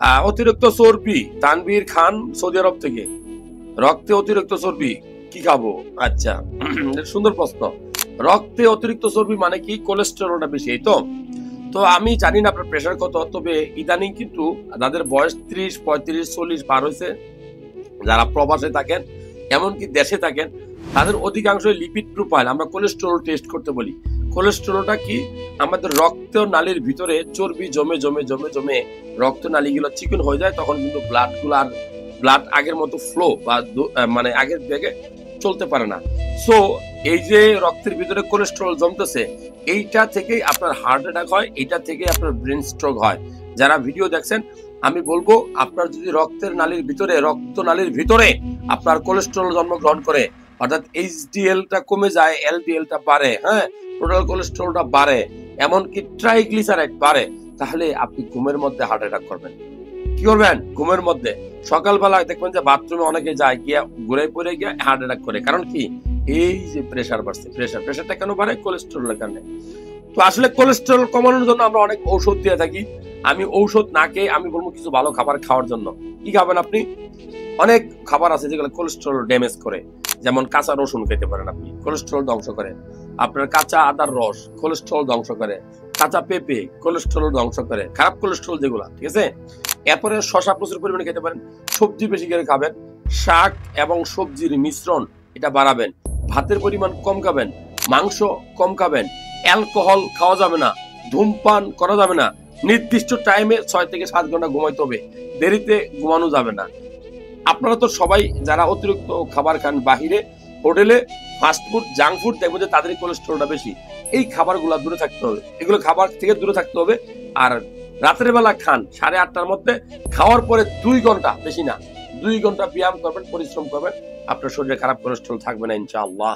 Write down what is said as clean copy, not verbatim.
অতিরিক্ত চর্বি, তানভীর খান সৌদি আরব থেকে। রক্তে অতিরিক্ত চর্বি কি খাবো? আচ্ছা, সুন্দর প্রশ্ন। রক্তে অতিরিক্ত চর্বি মানে কি? কোলেস্টেরলটা বেশি, এই তো। তো আমি জানি না আপনার প্রেশার কত, তবে ইদানিং কিন্তু যাদের বয়স 30, 35, 40 পার হয়েছে, যারা প্রবাসে থাকেন এমনকি দেশে থাকেন, তাদের অধিকাংশই লিপিড প্রোফাইল, আমরা কোলেস্টেরল টেস্ট করতে বলি। কোলেস্টেরলটা কি? আমাদের রক্ত নালীর ভিতরে চর্বি জমে জমে জমে জমে রক্ত নালীগুলো চিকন হয়ে যায়, তখন কিন্তু ব্লাড আগের মতো ফ্লো বা মানে আগের বেগে চলতে পারে না। সো এই যে রক্তের ভিতরে কোলেস্টেরল জমতেছে, এইটা থেকেই আপনার হার্ট অ্যাটাক হয়, এইটা থেকেই আপনার ব্রেন স্ট্রোক হয়। যারা ভিডিও দেখছেন, আমি বলবো আপনার যদি রক্ত নালীর ভিতরে আপনার কোলেস্টেরল জন্মগ্রহণ করে, অর্থাৎ এইচডিএলটা কমে যায়, এলডিএলটা বাড়ে, হ্যাঁ, টোটাল কোলেস্টেরলটা বাড়ে, এমনকি ট্রাইগ্লিসারাইড বাড়ে, তাহলে আপনি ঘুমের মধ্যে হার্ট অ্যাটাক করবেন। কি করবেন? ঘুমের মধ্যে সকালবেলায় দেখবেন যে বাথরুমে অনেকে যায়, গিয়ে ঘুরে পড়ে গিয়ে হার্ট অ্যাটাক করে। কারণ কি? এই যে প্রেশার বাড়ছে। প্রেশারটা কেন বাড়ে? কোলেস্টেরলের কারণে। তো আসলে কোলেস্টেরল কমানোর জন্য আমরা অনেক ঔষধ দিয়ে থাকি। আমি ঔষধ না খেয়ে আমি বলবো কিছু ভালো খাবার খাওয়ার জন্য। কি খাবেন আপনি? অনেক খাবার আছে যেগুলো কোলেস্টেরল ড্যামেজ করে। যেমন কাঁচা রসুন খেতে পারেন আপনি, কোলেস্টেরল ধ্বংস করে। আপনার কাঁচা আদার রস কোলেস্টেরল ধ্বংস করে। কাঁচা পেঁপে কোলেস্টেরল ধ্বংস করে, খারাপ কোলেস্টেরল যেগুলা, ঠিক আছে? এরপরে শশা প্রচুর পরিমাণে খেতে পারেন। সবজি বেশি করে খাবেন। শাক এবং সবজির মিশ্রণ এটা বাড়াবেন। ভাতের পরিমাণ কম খাবেন। মাংস কম খাবেন। অ্যালকোহল খাওয়া যাবে না। ধূমপান করা যাবে না। নির্দিষ্ট টাইমে 6 থেকে 7 ঘন্টা ঘুমাইতে হবে। দেরিতে ঘুমানো যাবে না। আপনারা তো সবাই যারা অতিরিক্ত খাবার খান বাহিরে, হোটেলে, ফাস্টফুড, জাঙ্ক ফুড, দেখবো যে তাদের কোলেস্টেরলটা বেশি। এই খাবারগুলো দূরে থাকতে হবে, এগুলো খাবার থেকে দূরে থাকতে হবে। আর রাতের বেলা খান 8:30টার মধ্যে, খাওয়ার পরে 2 ঘন্টা, বেশি না, 2 ঘন্টা ব্যায়াম করবেন, পরিশ্রম করবেন, আপনার শরীরে খারাপ কোলেস্টেরল থাকবে না ইনশাআল্লাহ।